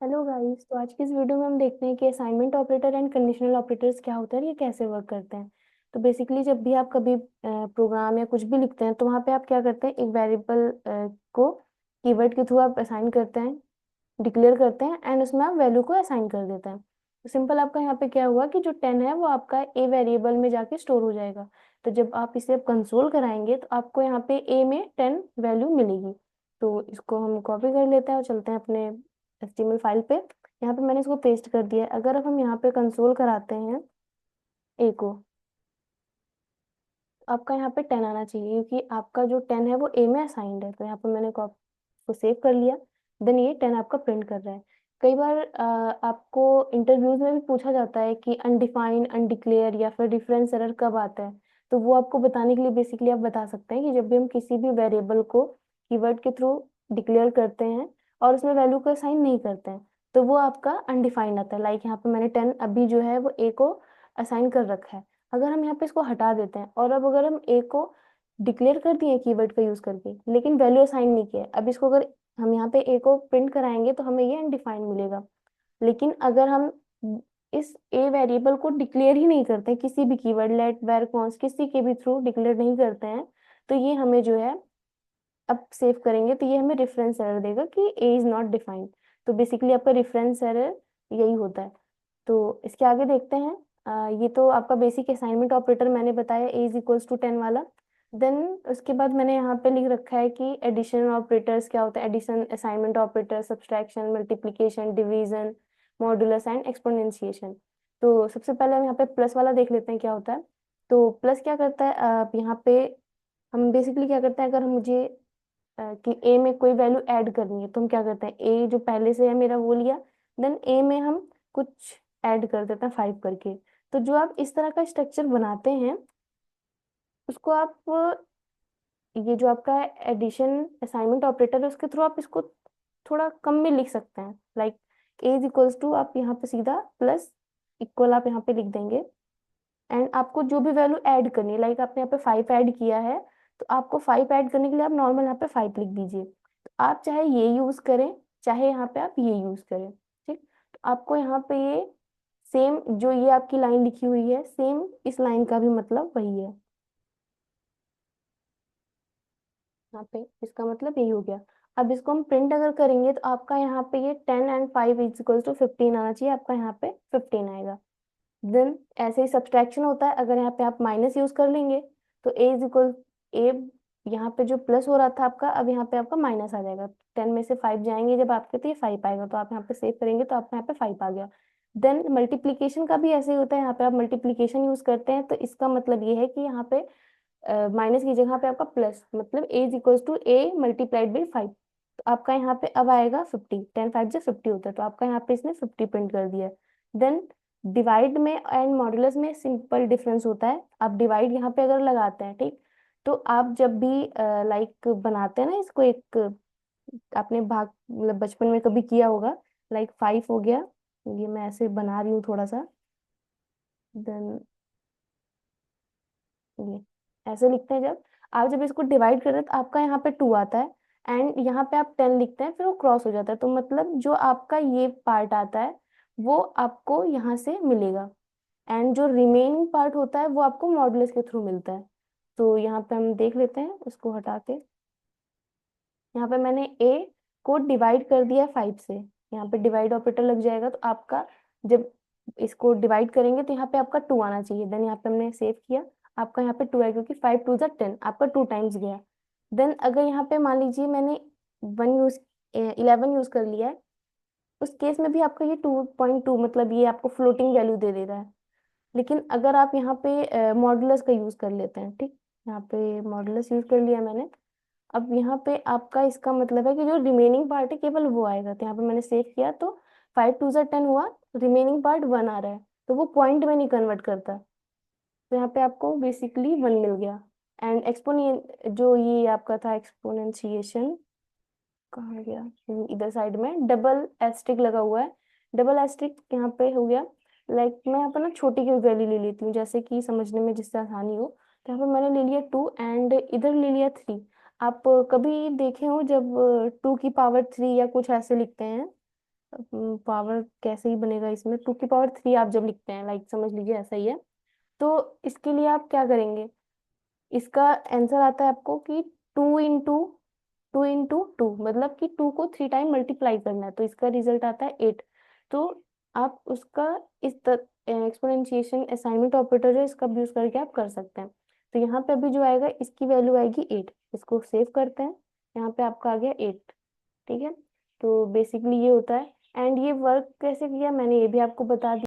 Hello guys. तो आज की इस वीडियो में हम देखते हैं कि assignment operator and conditional operators क्या होता है और ये कैसे वर्क करते हैं। तो बेसिकली जब भी आप कभी प्रोग्राम या कुछ भी लिखते हैं तो वहाँ पे आप क्या करते हैं, एक वेरिएबल को कीवर्ड के थ्रू आप असाइन करते हैं, डिक्लेयर करते हैं एंड उसमें आप वैल्यू को असाइन कर देते हैं। तो सिंपल आपका यहाँ पे क्या हुआ कि जो 10 है वो आपका ए वेरिएबल में जाके स्टोर हो जाएगा। तो जब आप इसे कंसोल कराएंगे तो आपको यहाँ पे ए में 10 वैल्यू मिलेगी। तो इसको हम कॉपी कर लेते हैं और चलते हैं अपने HTML फाइल पे। यहाँ पे मैंने इसको पेस्ट कर दिया है। अगर अब हम यहाँ पे कंसोल कराते हैं ए को, तो आपका यहाँ पे 10 आना चाहिए क्योंकि आपका जो 10 है वो ए में असाइंड है। तो यहाँ पे मैंने को सेव कर लिया। देन ये 10 आपका प्रिंट कर रहा है। कई बार आपको इंटरव्यूज में भी पूछा जाता है कि अनडिफाइंड, अनडिक्लेयर या फिर डिफरेंस एरर कब आता है। तो वो आपको बताने के लिए बेसिकली आप बता सकते हैं कि जब भी हम किसी भी वेरिएबल को कीवर्ड के थ्रू डिक्लेयर करते हैं और उसमें वैल्यू को असाइन नहीं करते हैं तो वो आपका अनडिफाइंड आता है। लाइक यहाँ पे मैंने 10 अभी जो है वो ए को असाइन कर रखा है। अगर हम यहाँ पे इसको हटा देते हैं और अब अगर हम ए को डिक्लेयर कर दिए कीवर्ड का यूज करके लेकिन वैल्यू असाइन नहीं किया है, अब इसको अगर हम यहाँ पे ए को प्रिंट कराएंगे तो हमें ये अनडिफाइंड मिलेगा। लेकिन अगर हम इस ए वेरिएबल को डिक्लेयर ही नहीं करते हैं, किसी भी कीवर्ड लेट वेर कॉन्स किसी के भी थ्रू डिक्लेयर नहीं करते हैं, तो ये हमें जो है अब सेव करेंगे तो ये हमें रेफरेंस एरर देगा कि ए इज नॉट डिफाइंड। तो बेसिकली आपका रेफरेंस एरर यही होता है। तो इसके आगे देखते हैं। ये तो आपका बेसिक असाइनमेंट ऑपरेटर मैंने बताया, ए इज इक्वल्स टू 10 वाला। देन उसके बाद मैंने यहाँ पे लिख रखा है कि एडिशन ऑपरेटर्स क्या होता है। Addition, assignment operator, subtraction, multiplication, division, modulus and exponentiation. तो सबसे पहले हम यहाँ पे प्लस वाला देख लेते हैं क्या होता है। तो प्लस क्या करता है, यहाँ पे हम बेसिकली क्या करते हैं, अगर हम मुझे कि ए में कोई वैल्यू ऐड करनी है तो हम क्या करते हैं, ए जो पहले से है मेरा वो लिया, देन ए में हम कुछ ऐड कर देते हैं 5 करके। तो जो आप इस तरह का स्ट्रक्चर बनाते हैं उसको आप, ये जो आपका एडिशन असाइनमेंट ऑपरेटर है उसके थ्रू आप इसको थोड़ा कम में लिख सकते हैं। Like A is equals to, आप यहाँ पे सीधा प्लस इक्वल आप यहाँ पे लिख देंगे एंड आपको जो भी वैल्यू ऐड करनी है, लाइक आपने यहाँ पे 5 ऐड किया है तो आपको 5 ऐड करने के लिए आप नॉर्मल यहाँ पे 5 लिख दीजिए। तो आप चाहे ये यूज करें चाहे यहाँ पे आप ये यूज करें, ठीक। तो आपको यहाँ पे ये सेम जो ये आपकी लाइन लिखी हुई है सेम इस लाइन का भी मतलब वही है। यहाँ पे इसका मतलब यही हो गया। अब इसको हम प्रिंट अगर करेंगे तो आपका यहाँ पे ये 10 एंड 5 इज इक्वल टू 15 आना चाहिए, आपका यहाँ पे 15 आएगा। देन ऐसे ही सब्सट्रैक्शन होता है, अगर यहाँ पे आप माइनस यूज कर लेंगे तो ए इज इक्वल ए, यहाँ पे जो प्लस हो रहा था आपका अब यहाँ पे आपका माइनस आ जाएगा। 10 में से 5 जाएंगे जब आपके तो ये 5 आएगा, तो आप यहाँ पे सेव करेंगे तो आपका यहाँ पे 5 आ गया। देन मल्टीप्लीकेशन का भी ऐसे ही होता है, यहाँ पे आप मल्टीप्लीकेशन यूज करते हैं तो इसका मतलब ये है कि यहाँ पे माइनस की जगह पे आपका प्लस, मतलब A is equal to A multiplied by 5। तो आपका यहाँ पे अब आएगा 50, 10 5 से 50 होता है तो आपका यहाँ पे इसने 50 प्रिंट कर दिया है। देन डिवाइड में एंड मॉड्यूलस में सिंपल डिफरेंस होता है। आप डिवाइड यहाँ पे अगर लगाते हैं, ठीक, तो आप जब भी लाइक बनाते हैं ना इसको, एक आपने भाग मतलब बचपन में कभी किया होगा, लाइक 5 हो गया, ये मैं ऐसे बना रही हूँ थोड़ा सा। देन ये ऐसे लिखते हैं, जब आप जब इसको डिवाइड करते हैं तो आपका यहाँ पे 2 आता है एंड यहाँ पे आप 10 लिखते हैं फिर वो क्रॉस हो जाता है। तो मतलब जो आपका ये पार्ट आता है वो आपको यहाँ से मिलेगा एंड जो रिमेनिंग पार्ट होता है वो आपको मॉडुलस के थ्रू मिलता है। तो यहाँ पे हम देख लेते हैं उसको हटा के। यहाँ पे मैंने ए को डिवाइड कर दिया 5 से, यहाँ पे डिवाइड ऑपरेटर लग जाएगा तो आपका जब इसको डिवाइड करेंगे तो यहाँ पे आपका 2 आना चाहिए। देन यहाँ पे हमने सेव किया, आपका यहाँ पे 2 है क्योंकि 5 2 10, आपका 2 टाइम्स गया। देन अगर यहाँ पे मान लीजिए मैंने 11 यूज कर लिया है, उस केस में भी आपका ये 2.2 मतलब ये आपको फ्लोटिंग वैल्यू दे दे रहा है। लेकिन अगर आप यहाँ पे मॉडुलस का यूज कर लेते हैं, ठीक, यहाँ पे मॉडुलस यूज कर लिया मैंने, अब यहाँ पे आपका इसका मतलब है कि जो रिमेनिंग पार्ट है केवल वो आएगा। तो यहाँ पे मैंने सेव किया तो 5 2 10 हुआ, रिमेनिंग पार्ट 1 आ रहा है तो वो पॉइंट में नहीं कन्वर्ट करता। तो यहाँ पे आपको बेसिकली 1 मिल गया। एंड एक्सपोनेंट जो ये आपका था एक्सपोनेंशिएशन कहाँ गया, इधर साइड में डबल एस्ट्रिक लगा हुआ है, डबल एस्ट्रिक यहाँ पे हो गया। लाइक मैं यहाँ पे ना छोटी की वैल्यू ले लेती हूँ जैसे कि समझने में जिससे आसानी हो। तो यहाँ पे मैंने ले लिया 2 एंड इधर ले लिया 3। आप कभी देखे हो जब 2 की पावर 3 या कुछ ऐसे लिखते हैं पावर कैसे ही बनेगा इसमें, 2 की पावर 3 आप जब लिखते हैं, लाइक समझ लीजिए ऐसा ही है। तो इसके लिए आप क्या करेंगे, इसका आंसर आता है आपको कि 2 इंटू 2 मतलब कि 2 को 3 टाइम मल्टीप्लाई करना है, तो इसका रिजल्ट आता है 8। तो आप उसका इस एक्सपोनेंशिएशन असाइनमेंट ऑपरेटर है, इसका यूज करके आप कर सकते हैं। तो यहाँ पे अभी जो आएगा इसकी वैल्यू आएगी 8, इसको सेव करते हैं। यहाँ पे आपका आ गया 8। ठीक है, तो बेसिकली ये होता है। एंड ये वर्क कैसे किया मैंने ये भी आपको बता दिया।